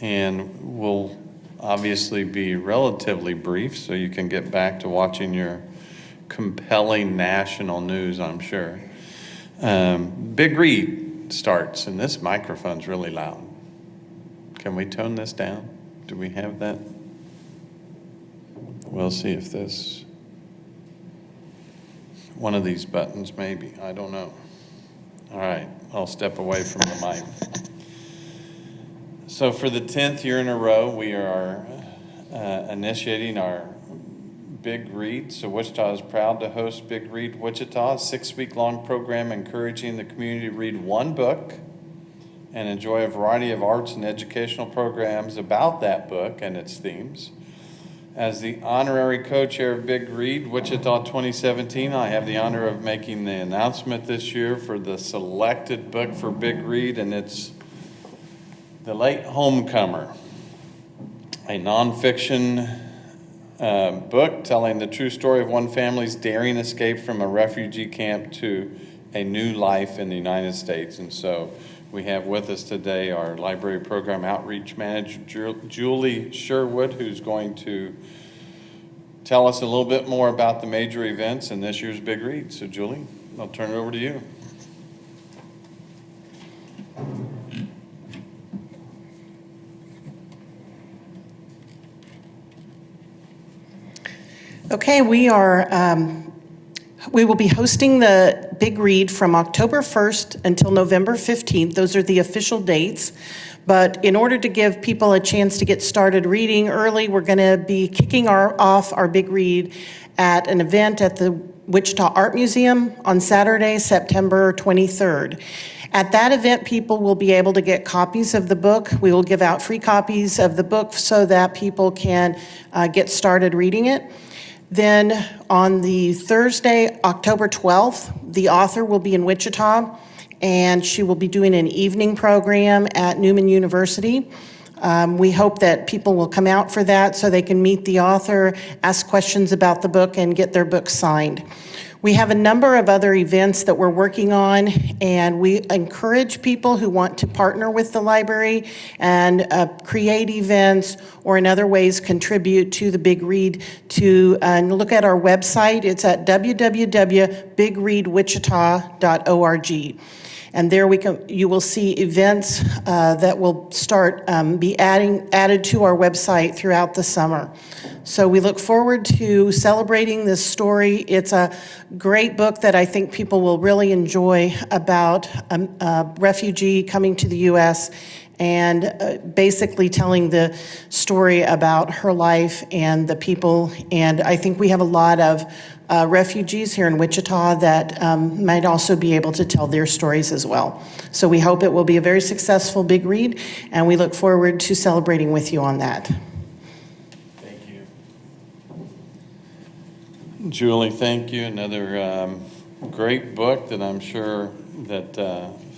and we'll obviously be relatively brief so you can get back to watching your compelling national news, I'm sure. Big Read starts, and this microphone's really loud. Can we tone this down? Do we have that? We'll see if this, one of these buttons maybe, I don't know. All right, I'll step away from the mic. So for the 10th year in a row, we are initiating our Big Read. So Wichita is proud to host Big Read Wichita, a 6-week-long program encouraging the community to read one book and enjoy a variety of arts and educational programs about that book and its themes. As the honorary co-chair of Big Read Wichita 2017, I have the honor of making the announcement this year for the selected book for Big Read, and it's The Late Homecomer, a nonfiction book telling the true story of one family's daring escape from a refugee camp to a new life in the United States. And so we have with us today our library program outreach manager, Julie Sherwood, who's going to tell us a little bit more about the major events in this year's Big Read. So Julie, I'll turn it over to you. Okay, we will be hosting the Big Read from October 1st until November 15th. Those are the official dates. But in order to give people a chance to get started reading early, we're going to be kicking off our Big Read at an event at the Wichita Art Museum on Saturday, September 23rd. At that event, people will be able to get copies of the book. We will give out free copies of the book so that people can get started reading it. Then on the Thursday, October 12th, the author will be in Wichita, and she will be doing an evening program at Newman University. We hope that people will come out for that so they can meet the author, ask questions about the book, and get their book signed. We have a number of other events that we're working on, and we encourage people who want to partner with the library and create events or in other ways contribute to the Big Read to look at our website. It's at www.bigreadwichita.org. And there you will see events that will start be added to our website throughout the summer. So we look forward to celebrating this story. It's a great book that I think people will really enjoy about a refugee coming to the U.S. and basically telling the story about her life and the people. And I think we have a lot of refugees here in Wichita that might also be able to tell their stories as well. So we hope it will be a very successful Big Read, and we look forward to celebrating with you on that. Thank you. Julie, thank you. Another great book that I'm sure that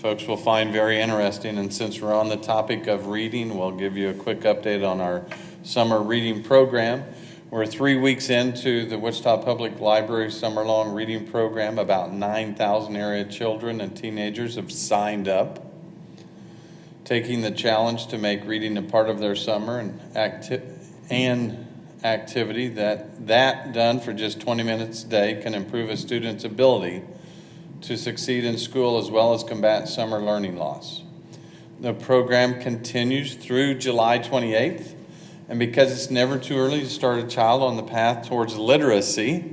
folks will find very interesting. And since we're on the topic of reading, we'll give you a quick update on our summer reading program. We're 3 weeks into the Wichita Public Library summer-long reading program. About 9,000 area children and teenagers have signed up, taking the challenge to make reading a part of their summer and activity that done for just 20 minutes a day can improve a student's ability to succeed in school as well as combat summer learning loss. The program continues through July 28th. And because it's never too early to start a child on the path towards literacy,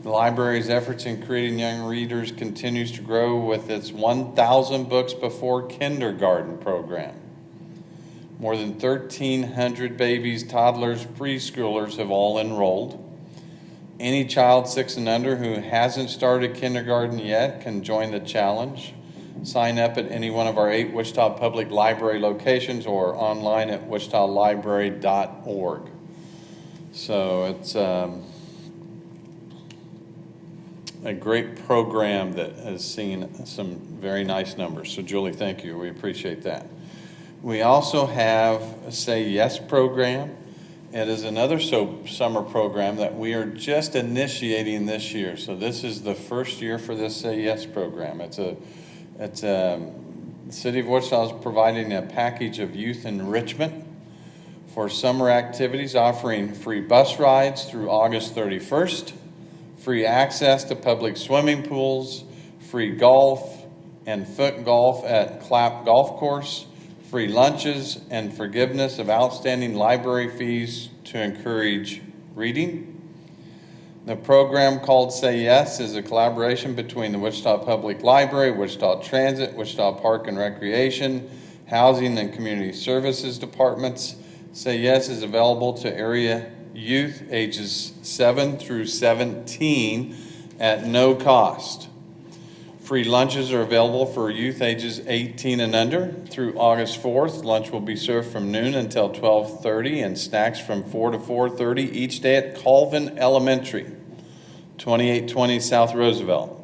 the library's efforts in creating young readers continues to grow with its 1,000 Books Before Kindergarten program. More than 1,300 babies, toddlers, preschoolers have all enrolled. Any child 6 and under who hasn't started kindergarten yet can join the challenge. Sign up at any one of our 8 Wichita Public Library locations or online at wichitalibrary.org. So it's a great program that has seen some very nice numbers. So Julie, thank you. We appreciate that. We also have a Say Yes program. It is another summer program that we are just initiating this year. So this is the first year for this Say Yes program. It's The City of Wichita is providing a package of youth enrichment for summer activities, offering free bus rides through August 31st, free access to public swimming pools, free golf and FootGolf at Clapp Golf Course, free lunches, and forgiveness of outstanding library fees to encourage reading. The program called Say Yes is a collaboration between the Wichita Public Library, Wichita Transit, Wichita Park and Recreation, Housing and Community Services Departments. Say Yes is available to area youth ages 7 through 17 at no cost. Free lunches are available for youth ages 18 and under through August 4th. Lunch will be served from noon until 12:30 and snacks from 4 to 4:30 each day at Colvin Elementary, 2820 South Roosevelt.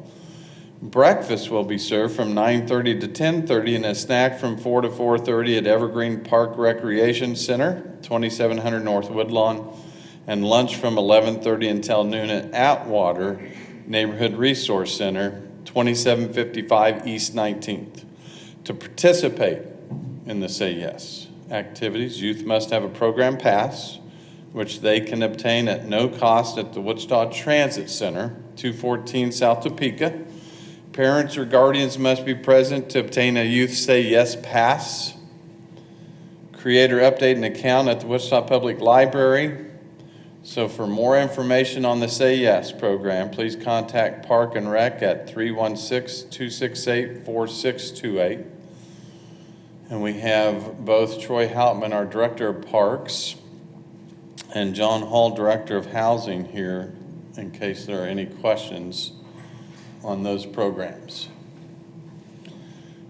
Breakfast will be served from 9:30 to 10:30 and a snack from 4 to 4:30 at Evergreen Park Recreation Center, 2700 North Woodlawn, and lunch from 11:30 until noon at Atwater Neighborhood Resource Center, 2755 East 19th. To participate in the Say Yes activities, youth must have a program pass, which they can obtain at no cost at the Wichita Transit Center, 214 South Topeka. Parents or guardians must be present to obtain a Youth Say Yes pass. Create or update an account at the Wichita Public Library. So for more information on the Say Yes program, please contact Park and Rec at 316-268-4628. And we have both Troy Houtman, our Director of Parks, and John Hall, Director of Housing, here in case there are any questions on those programs.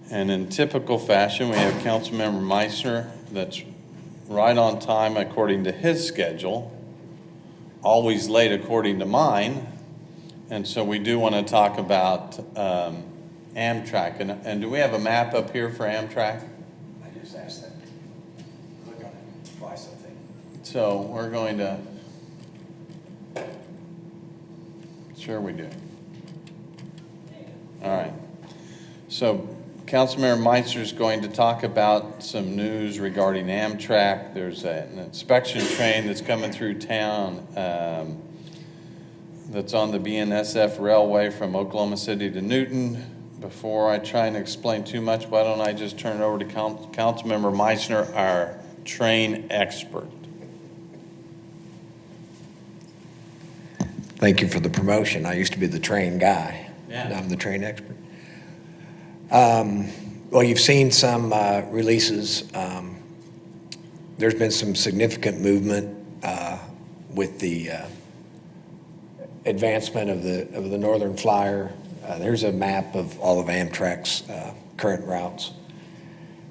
And in typical fashion, we have Councilmember Meissner that's right on time according to his schedule, always late according to mine. And so we do want to talk about Amtrak. And do we have a map up here for Amtrak? I just asked that. Look on it twice, I think. So we're going to, sure we do. All right. So Councilmember Meissner is going to talk about some news regarding Amtrak. There's an inspection train that's coming through town that's on the BNSF Railway from Oklahoma City to Newton. Before I try and explain too much, why don't I just turn it over to Councilmember Meissner, our train expert. Thank you for the promotion. I used to be the train guy. Yeah. Now I'm the train expert. Well, you've seen some releases. There's been some significant movement with the advancement of the Northern Flyer. There's a map of all of Amtrak's current routes.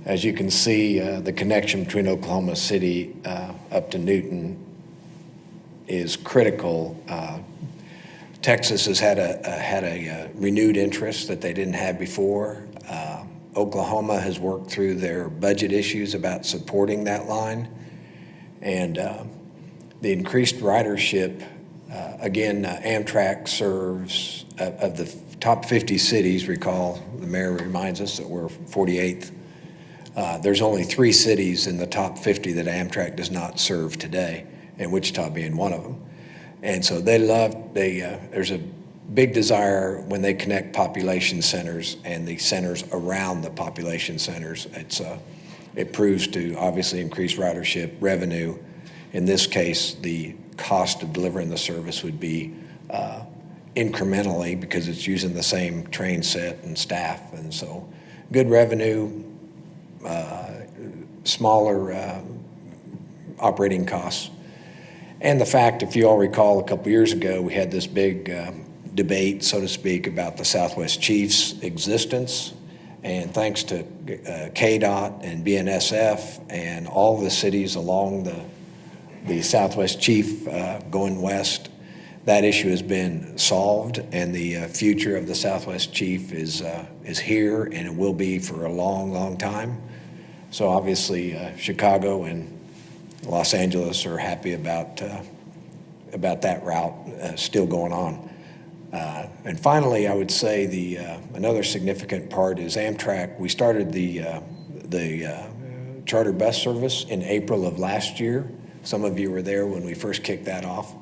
As you can see, the connection between Oklahoma City up to Newton is critical. Texas has had a renewed interest that they didn't have before. Oklahoma has worked through their budget issues about supporting that line. And the increased ridership, again, Amtrak serves, of the top 50 cities, recall, the mayor reminds us that we're 48th. There's only 3 cities in the top 50 that Amtrak does not serve today, and Wichita being one of them. And so there's a big desire when they connect population centers and the centers around the population centers. It proves to obviously increase ridership, revenue. In this case, the cost of delivering the service would be incrementally because it's using the same train set and staff. And so good revenue, smaller operating costs. And the fact, if you all recall, a couple years ago, we had this big debate, so to speak, about the Southwest Chief's existence. And thanks to KDOT and BNSF and all the cities along the Southwest Chief going west, that issue has been solved, and the future of the Southwest Chief is here, and it will be for a long, long time. So obviously, Chicago and Los Angeles are happy about that route still going on. And finally, I would say another significant part is Amtrak. We started the charter bus service in April of last year. Some of you were there when we first kicked that off.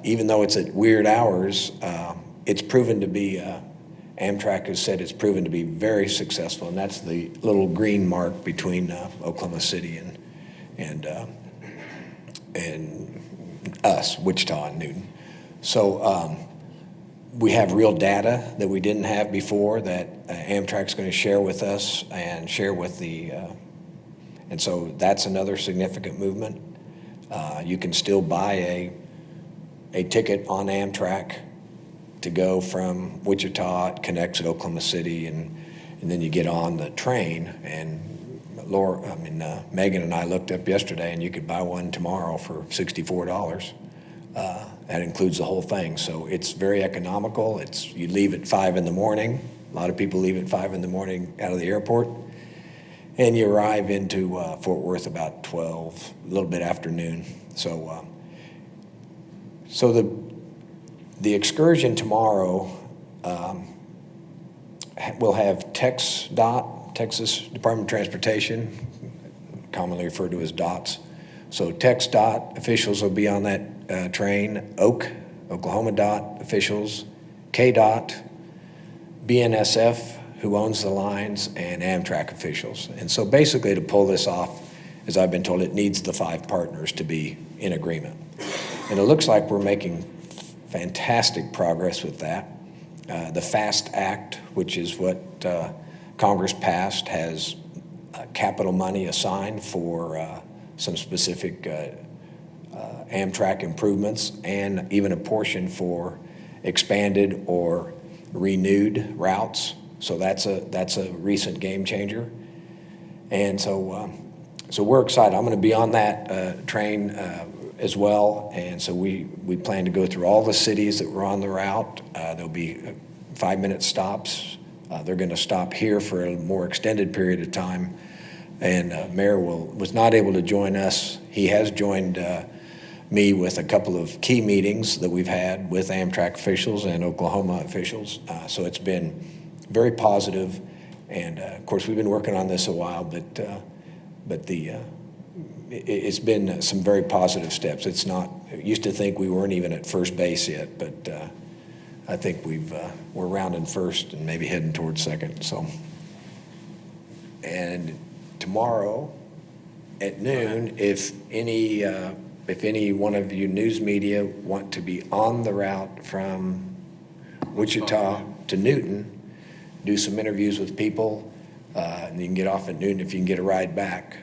Even though it's at weird hours, it's proven to be, Amtrak has said it's proven to be very successful, and that's the little green mark between Oklahoma City and us, Wichita and Newton. So we have real data that we didn't have before that Amtrak's going to share with us and share with and so that's another significant movement. You can still buy a ticket on Amtrak to go from Wichita. It connects at Oklahoma City, and then you get on the train. And Megan and I looked up yesterday, and you could buy one tomorrow for $64. That includes the whole thing, so it's very economical. You leave at 5 in the morning. A lot of people leave at 5 in the morning out of the airport, and you arrive into Fort Worth about 12, a little bit after noon. So the excursion tomorrow will have TxDOT, Texas Department of Transportation, commonly referred to as DOTS. So TxDOT officials will be on that train, Oklahoma DOT officials, KDOT, BNSF, who owns the lines, and Amtrak officials. And so basically to pull this off, as I've been told, it needs the 5 partners to be in agreement. And it looks like we're making fantastic progress with that. The FAST Act, which is what Congress passed, has capital money assigned for some specific Amtrak improvements, and even a portion for expanded or renewed routes. So that's a recent game changer. And so we're excited. I'm going to be on that train as well, and so we plan to go through all the cities that were on the route. There'll be 5-minute stops. They're going to stop here for a more extended period of time. And Mayor was not able to join us. He has joined me with a couple of key meetings that we've had with Amtrak officials and Oklahoma officials. So it's been very positive. And of course, we've been working on this a while, but it's been some very positive steps. It's not, I used to think we weren't even at first base yet, but I think we're rounding first and maybe heading towards second. So, and tomorrow at noon, if any one of you news media want to be on the route from Wichita to Newton, do some interviews with people, and you can get off at noon if you can get a ride back.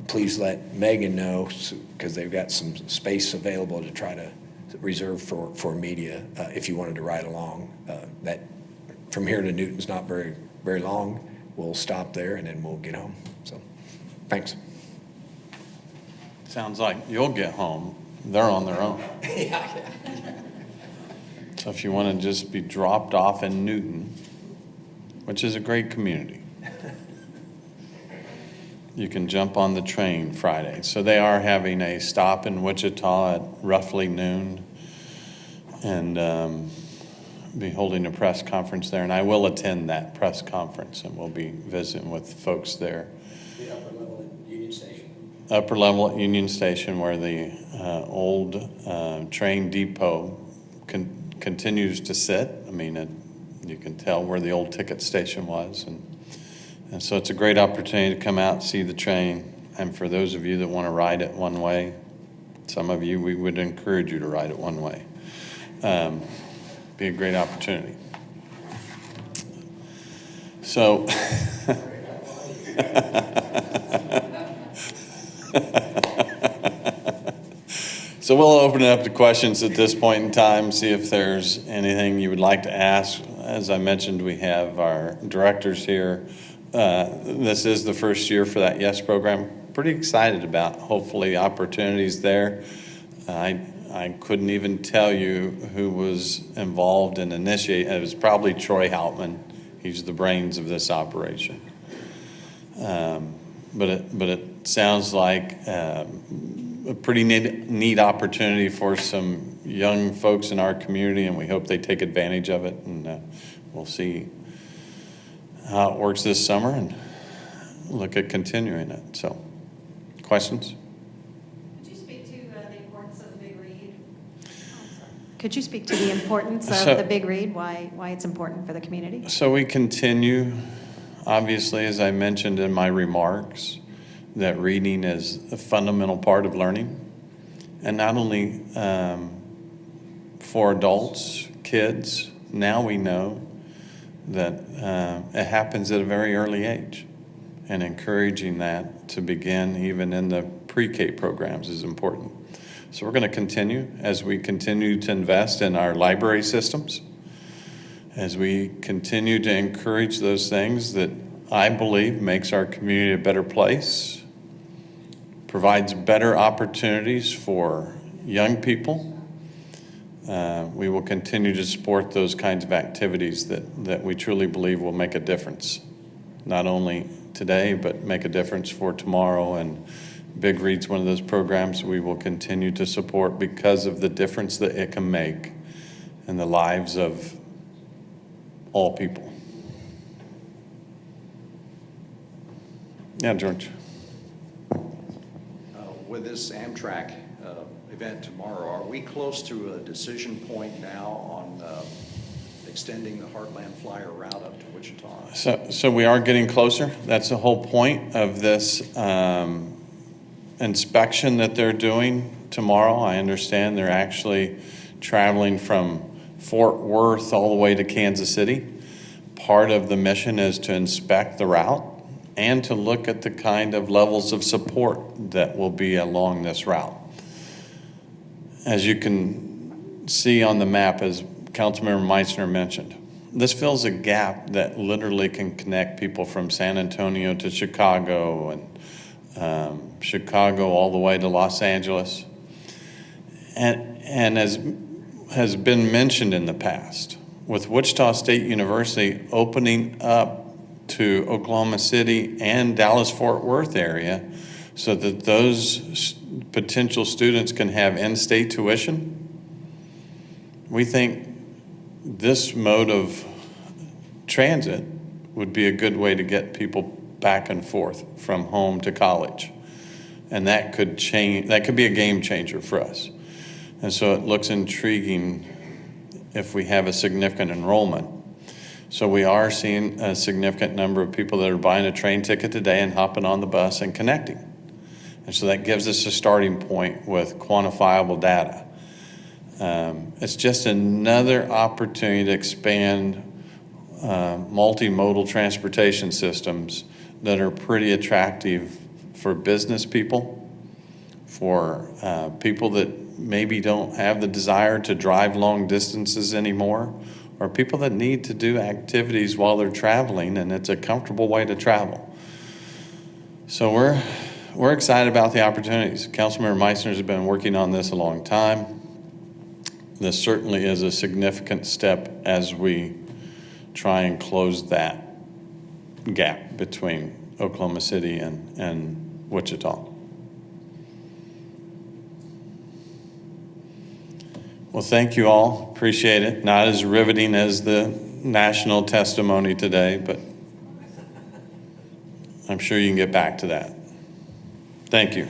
Please let Megan know, because they've got some space available to try to reserve for media if you wanted to ride along. That from here to Newton's not very, very long. We'll stop there and then we'll get home. So, thanks. Sounds like you'll get home. They're on their own. So if you want to just be dropped off in Newton, which is a great community, you can jump on the train Friday. So they are having a stop in Wichita at roughly noon, and be holding a press conference there. And I will attend that press conference, and we'll be visiting with folks there. The upper level at Union Station. Upper level at Union Station, where the old train depot continues to sit. I mean, you can tell where the old ticket station was, and so it's a great opportunity to come out and see the train. And for those of you that want to ride it one way, some of you, we would encourage you to ride it one way. Be a great opportunity. So, so we'll open it up to questions at this point in time, see if there's anything you would like to ask. As I mentioned, we have our directors here. This is the first year for that YES program. Pretty excited about, hopefully, opportunities there. I couldn't even tell you who was involved in initiating. It was probably Troy Houtman. He's the brains of this operation. But it sounds like a pretty neat opportunity for some young folks in our community, and we hope they take advantage of it. And we'll see how it works this summer and look at continuing it. So, questions? Could you speak to the importance of the Big Read? Could you speak to the importance of So- the Big Read, why it's important for the community? So we continue, obviously, as I mentioned in my remarks, that reading is a fundamental part of learning. And not only for adults, kids, now we know that it happens at a very early age. And encouraging that to begin even in the pre-K programs is important. So we're going to continue as we continue to invest in our library systems, as we continue to encourage those things that I believe makes our community a better place, provides better opportunities for young people. We will continue to support those kinds of activities that we truly believe will make a difference, not only today, but make a difference for tomorrow. And Big Read's one of those programs we will continue to support because of the difference that it can make in the lives of all people. Yeah, George. With this Amtrak event tomorrow, are we close to a decision point now on extending the Heartland Flyer route up to Wichita? So we are getting closer. That's the whole point of this inspection that they're doing tomorrow. I understand they're actually traveling from Fort Worth all the way to Kansas City. Part of the mission is to inspect the route and to look at the kind of levels of support that will be along this route. As you can see on the map, as Councilmember Meissner mentioned, this fills a gap that literally can connect people from San Antonio to Chicago and Chicago all the way to Los Angeles. And as has been mentioned in the past, with Wichita State University opening up to Oklahoma City and Dallas-Fort Worth area so that those potential students can have in-state tuition, we think this mode of transit would be a good way to get people back and forth from home to college. And that could change, that could be a game changer for us. And so it looks intriguing if we have a significant enrollment. So we are seeing a significant number of people that are buying a train ticket today and hopping on the bus and connecting. And so that gives us a starting point with quantifiable data. It's just another opportunity to expand multimodal transportation systems that are pretty attractive for business people, for people that maybe don't have the desire to drive long distances anymore, or people that need to do activities while they're traveling, and it's a comfortable way to travel. So we're excited about the opportunities. Councilmember Meissner has been working on this a long time. This certainly is a significant step as we try and close that gap between Oklahoma City and Wichita. Well, thank you all. Appreciate it. Not as riveting as the national testimony today, but I'm sure you can get back to that. Thank you.